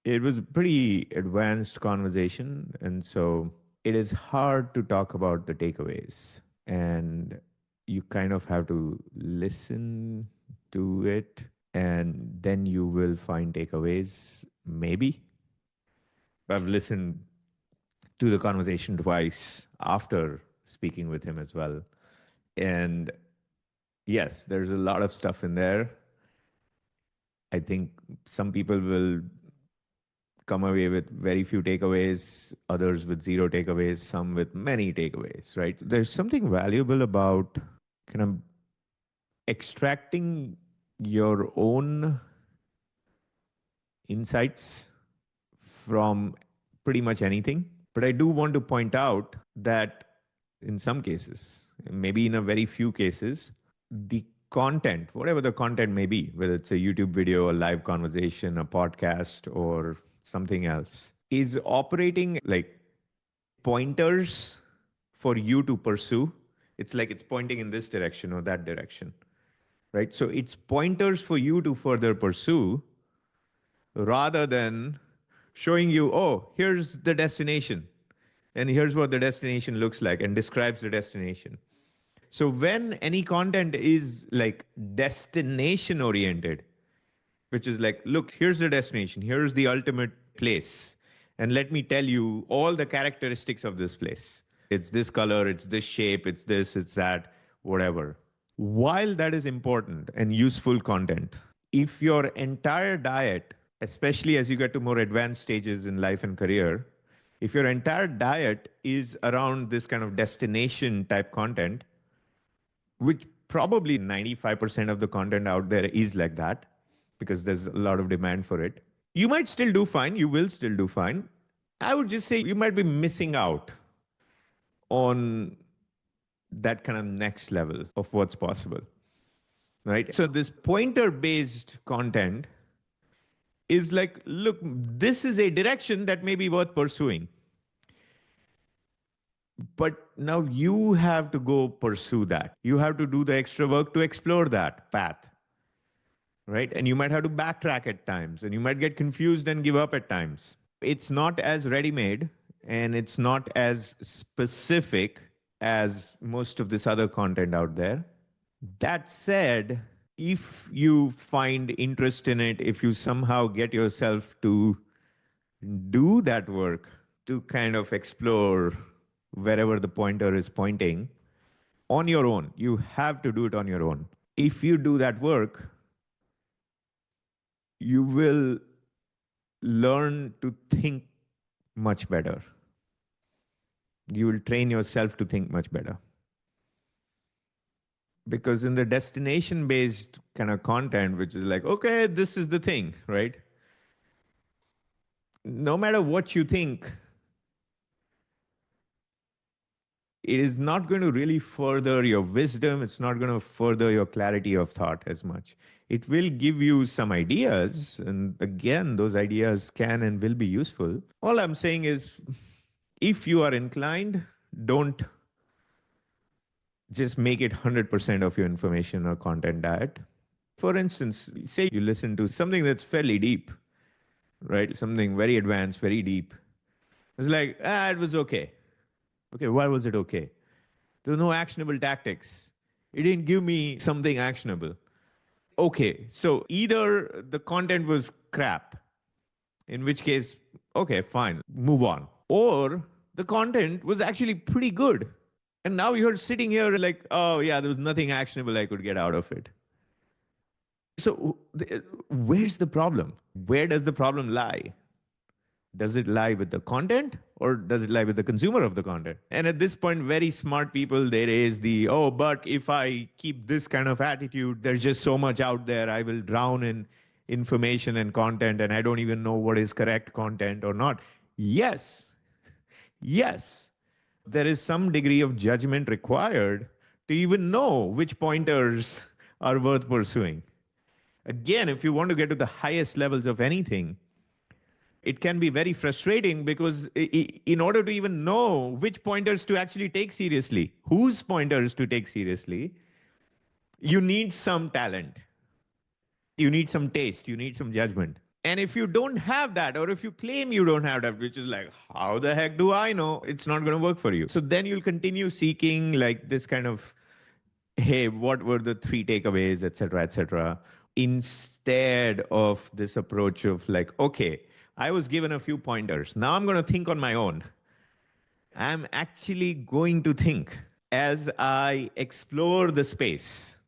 It was a pretty advanced conversation. And so it is hard to talk about the takeaways. And you kind of have to listen to it, and then you will find takeaways, maybe. I've listened to the conversation twice after speaking with him as well. And yes, there's a lot of stuff in there. I think some people will come away with very few takeaways, others with zero takeaways, some with many takeaways, right? There's something valuable about kind of extracting your own insights from pretty much anything. But I do want to point out that in some cases, maybe in a very few cases, the content, whatever the content may be, whether it's a YouTube video, a live conversation, a podcast, or something else, is operating like pointers for you to pursue. It's like it's pointing in this direction or that direction, right? So it's pointers for you to further pursue rather than showing you, oh, here's the destination and here's what the destination looks like and describes the destination. So when any content is like destination oriented, which is like, look, here's the destination, here's the ultimate place, and let me tell you all the characteristics of this place. It's this color, it's this shape, it's this, it's that, whatever. While that is important and useful content, if your entire diet, especially as you get to more advanced stages in life and career, if your entire diet is around this kind of destination type content, which probably 95% of the content out there is like that because there's a lot of demand for it, you might still do fine. You will still do fine. I would just say you might be missing out on that kind of next level of what's possible, right? So, this pointer based content is like, look, this is a direction that may be worth pursuing. But now you have to go pursue that. You have to do the extra work to explore that path, right? And you might have to backtrack at times and you might get confused and give up at times. It's not as ready made and it's not as specific as most of this other content out there. That said, if you find interest in it, if you somehow get yourself to do that work to kind of explore wherever the pointer is pointing on your own, you have to do it on your own. If you do that work, you will learn to think much better. You will train yourself to think much better. Because in the destination based kind of content, which is like, okay, this is the thing, right? No matter what you think, it is not going to really further your wisdom. It's not going to further your clarity of thought as much. It will give you some ideas. And again, those ideas can and will be useful. All I'm saying is, if you are inclined, don't just make it 100% of your information or content diet. For instance, say you listen to something that's fairly deep, right? Something very advanced, very deep. It's like, it was okay. Okay, why was it okay? There were no actionable tactics. It didn't give me something actionable. Okay, so either the content was crap, in which case, okay, fine, move on. Or the content was actually pretty good. And now you're sitting here like, oh, yeah, there was nothing actionable I could get out of it. So, where's the problem? Where does the problem lie? Does it lie with the content or does it lie with the consumer of the content? And at this point, very smart people, they raise the, oh, but if I keep this kind of attitude, there's just so much out there, I will drown in information and content and I don't even know what is correct content or not. Yes, yes, there is some degree of judgment required to even know which pointers are worth pursuing. Again, if you want to get to the highest levels of anything, it can be very frustrating because in order to even know which pointers to actually take seriously, whose pointers to take seriously, you need some talent. You need some taste. You need some judgment. And if you don't have that, or if you claim you don't have that, which is like, how the heck do I know it's not going to work for you? So then you'll continue seeking like this kind of, hey, what were the three takeaways, et cetera, etc. Instead of this approach of like, okay, I was given a few pointers. Now I'm going to think on my own. I'm actually going to think as I explore the space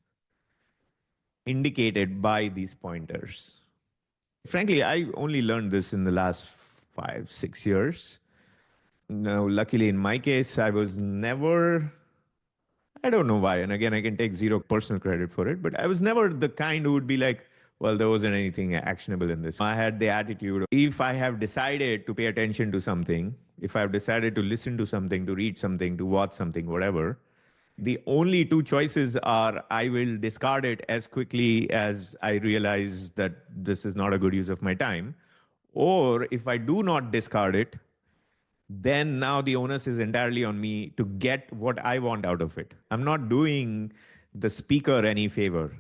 indicated by these pointers. Frankly, I only learned this in the last 5, 6 years. Now, luckily, in my case, I was never, I don't know why. And again, I can take zero personal credit for it, but I was never the kind who would be like, well, there wasn't anything actionable in this. I had the attitude, if I have decided to pay attention to something, if I've decided to listen to something, to read something, to watch something, whatever, the only two choices are I will discard it as quickly as I realize that this is not a good use of my time. Or if I do not discard it, then now the onus is entirely on me to get what I want out of it. I'm not doing the speaker any favor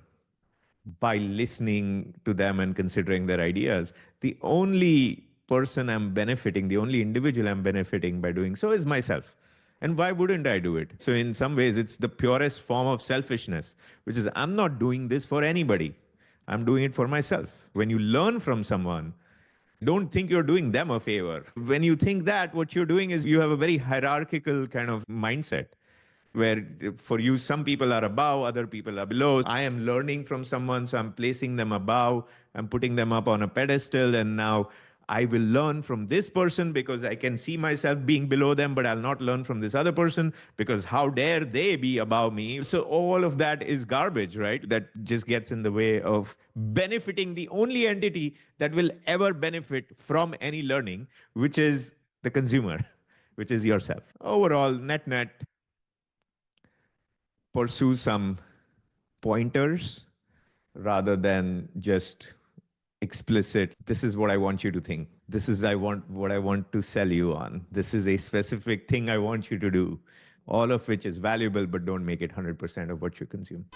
by listening to them and considering their ideas. The only person I'm benefiting, the only individual I'm benefiting by doing so is myself. And why wouldn't I do it? So, in some ways, it's the purest form of selfishness, which is I'm not doing this for anybody. I'm doing it for myself. When you learn from someone, don't think you're doing them a favor. When you think that, what you're doing is you have a very hierarchical kind of mindset where for you, some people are above, other people are below. I am learning from someone, so I'm placing them above, I'm putting them up on a pedestal, and now I will learn from this person because I can see myself being below them, but I'll not learn from this other person because how dare they be above me? So all of that is garbage, right? That just gets in the way of benefiting the only entity that will ever benefit from any learning, which is the consumer, which is yourself. Overall, net net, pursue some pointers rather than just explicit, this is what I want you to think, this is I want what I want to sell you on, this is a specific thing I want you to do, all of which is valuable, but don't make it 100% of what you consume.